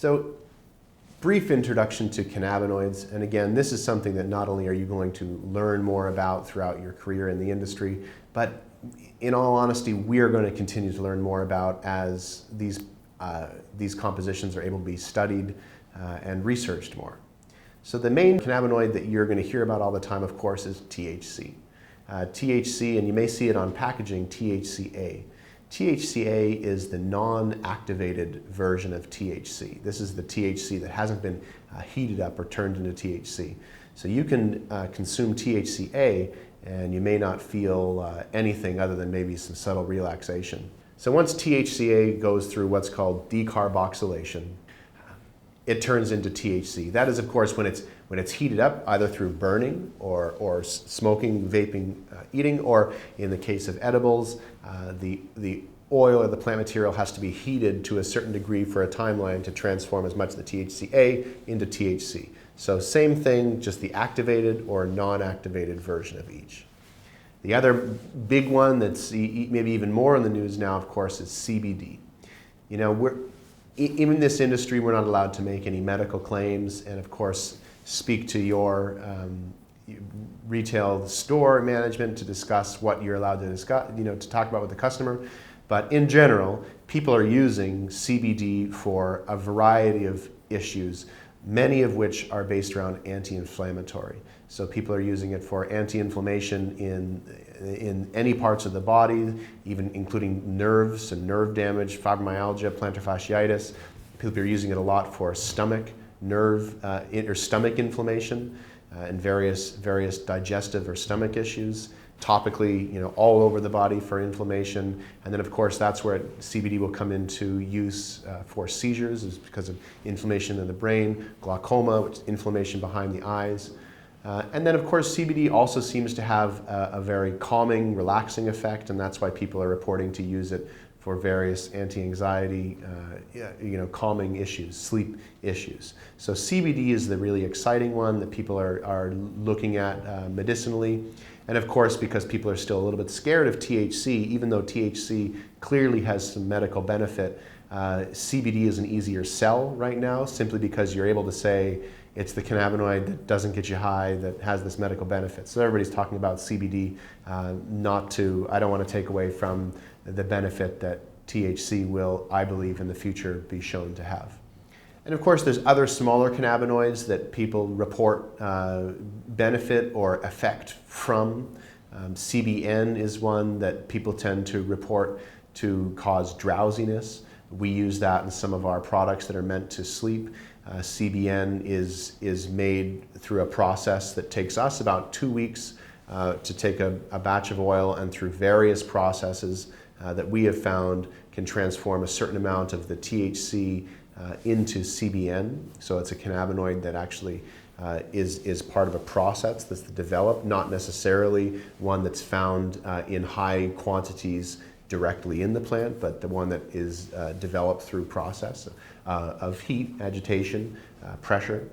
So, brief introduction to cannabinoids, and again, this is something that not only are you going to learn more about throughout your career in the industry, but in all honesty, we are going to continue to learn more about as these compositions are able to be studied and researched more. So the main cannabinoid that you're going to hear about all the time, of course, is THC. THC, and you may see it on packaging, THCA. THCA is the non-activated version of THC. This is the THC that hasn't been heated up or turned into THC. So you can consume THCA and you may not feel anything other than maybe some subtle relaxation. So once THCA goes through what's called decarboxylation, it turns into THC. That is, of course, when it's heated up, either through burning or smoking, vaping, eating, or in the case of edibles, the oil or the plant material has to be heated to a certain degree for a timeline to transform as much of the THCA into THC. So same thing, just the activated or non-activated version of each. The other big one that's maybe even more in the news now, of course, is CBD. You know, in this industry, we're not allowed to make any medical claims and, of course, speak to your retail store management to discuss what you're allowed to discuss, to talk about with the customer. But in general, people are using CBD for a variety of issues, many of which are based around anti-inflammatory. So people are using it for anti-inflammation in any parts of the body, even including nerves and nerve damage, fibromyalgia, plantar fasciitis. People are using it a lot for stomach, nerve, or stomach inflammation and various digestive or stomach issues. Topically, all over the body for inflammation. And then, of course, that's where CBD will come into use for seizures, is because of inflammation in the brain, glaucoma, which is inflammation behind the eyes. And then, of course, CBD also seems to have a very calming, relaxing effect, and that's why people are reporting to use it for various anti-anxiety, calming issues, sleep issues. So CBD is the really exciting one that people are looking at medicinally. And of course, because people are still a little bit scared of THC, even though THC clearly has some medical benefit, CBD is an easier sell right now, simply because you're able to say it's the cannabinoid that doesn't get you high, that has this medical benefit. So everybody's talking about CBD, I don't want to take away from the benefit that THC will, I believe, in the future be shown to have. And of course, there's other smaller cannabinoids that people report benefit or effect from. CBN is one that people tend to report to cause drowsiness. We use that in some of our products that are meant to sleep. CBN is made through a process that takes us about 2 weeks to take a batch of oil, and through various processes that we have found can transform a certain amount of the THC into CBN. So it's a cannabinoid that actually is part of a process that's developed, not necessarily one that's found in high quantities directly in the plant, but the one that is developed through process of heat, agitation, pressure.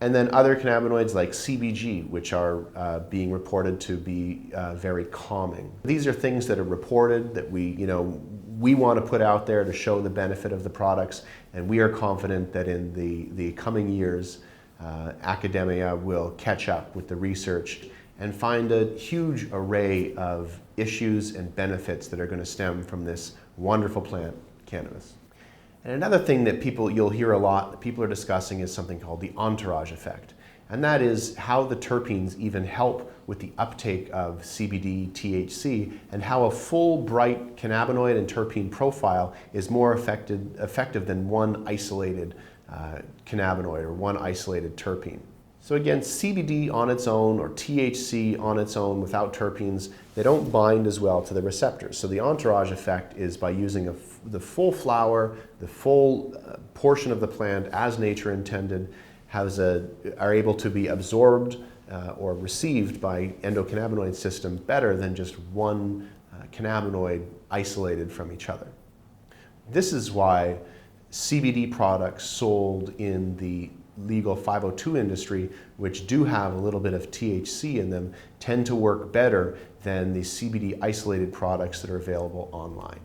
And then other cannabinoids like CBG, which are being reported to be very calming. These are things that are reported that we want to put out there to show the benefit of the products, and we are confident that in the coming years, academia will catch up with the research and find a huge array of issues and benefits that are going to stem from this wonderful plant, cannabis. And another thing that you'll hear a lot that people are discussing is something called the entourage effect. And that is how the terpenes even help with the uptake of CBD, THC, and how a full, bright cannabinoid and terpene profile is more effective than one isolated cannabinoid or one isolated terpene. So again, CBD on its own or THC on its own without terpenes, they don't bind as well to the receptors. So the entourage effect is by using the full flower, the full portion of the plant as nature intended, are able to be absorbed or received by endocannabinoid system better than just one cannabinoid isolated from each other. This is why CBD products sold in the legal 502 industry, which do have a little bit of THC in them, tend to work better than the CBD isolated products that are available online.